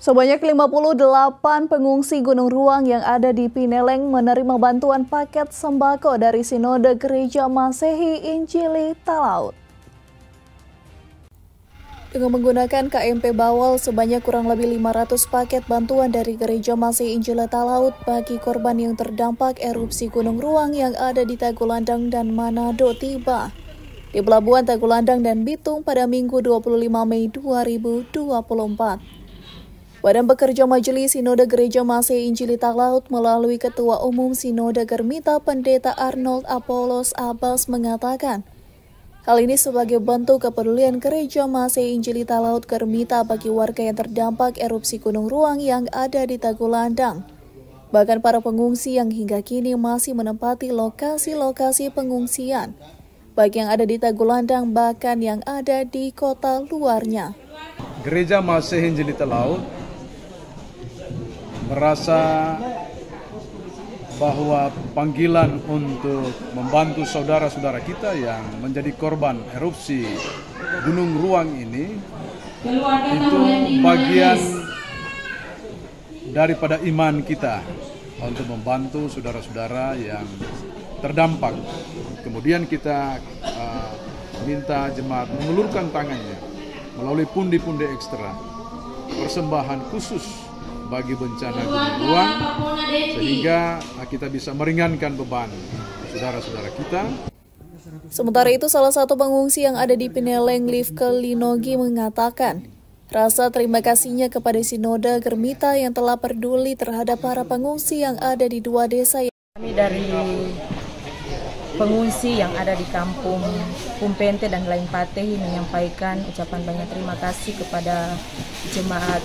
Sebanyak 58 pengungsi Gunung Ruang yang ada di Pineleng menerima bantuan paket sembako dari Sinode Gereja Masehi Injili Talaut. Dengan menggunakan KMP Bawal, sebanyak kurang lebih 500 paket bantuan dari Gereja Masehi Injili Talaut bagi korban yang terdampak erupsi Gunung Ruang yang ada di Tagulandang dan Manado tiba di Pelabuhan Tagulandang dan Bitung pada Minggu 25 Mei 2024. Badan Pekerja Majelis Sinode Gereja Masehi Injili Talaut melalui Ketua Umum Sinode Germita Pendeta Arnold Apollos Abbas mengatakan, hal ini sebagai bentuk kepedulian Gereja Masehi Injili Talaut Germita bagi warga yang terdampak erupsi Gunung Ruang yang ada di Tagulandang. Bahkan para pengungsi yang hingga kini masih menempati lokasi-lokasi pengungsian, baik yang ada di Tagulandang bahkan yang ada di kota luarnya. Gereja Masehi Injili Talaut merasa bahwa panggilan untuk membantu saudara-saudara kita yang menjadi korban erupsi Gunung Ruang ini itu bagian daripada iman kita untuk membantu saudara-saudara yang terdampak. Kemudian kita minta jemaat mengulurkan tangannya melalui pundi-pundi ekstra persembahan khusus bagi bencana Gunung Ruang, sehingga kita bisa meringankan beban saudara-saudara kita. Sementara itu, salah satu pengungsi yang ada di Pineleng, Livke Linogi, mengatakan rasa terima kasihnya kepada Sinode Germita yang telah peduli terhadap para pengungsi yang ada di dua desa. Kami dari pengungsi yang ada di kampung Pumpente dan Lain Patehi menyampaikan ucapan banyak terima kasih kepada jemaat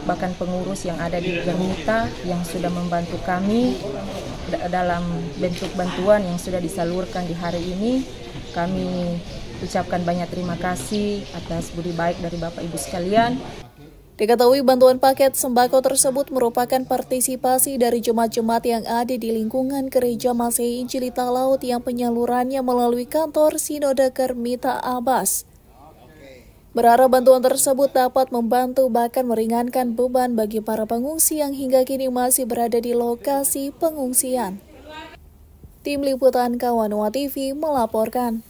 bahkan pengurus yang ada di Germita yang sudah membantu kami dalam bentuk bantuan yang sudah disalurkan di hari ini. Kami ucapkan banyak terima kasih atas budi baik dari Bapak Ibu sekalian. Diketahui bantuan paket sembako tersebut merupakan partisipasi dari jemaat-jemaat yang ada di lingkungan Gereja Masehi Injili Talaut yang penyalurannya melalui kantor Sinode Germita Abbas. Berharap bantuan tersebut dapat membantu bahkan meringankan beban bagi para pengungsi yang hingga kini masih berada di lokasi pengungsian. Tim Liputan Kawanua TV melaporkan.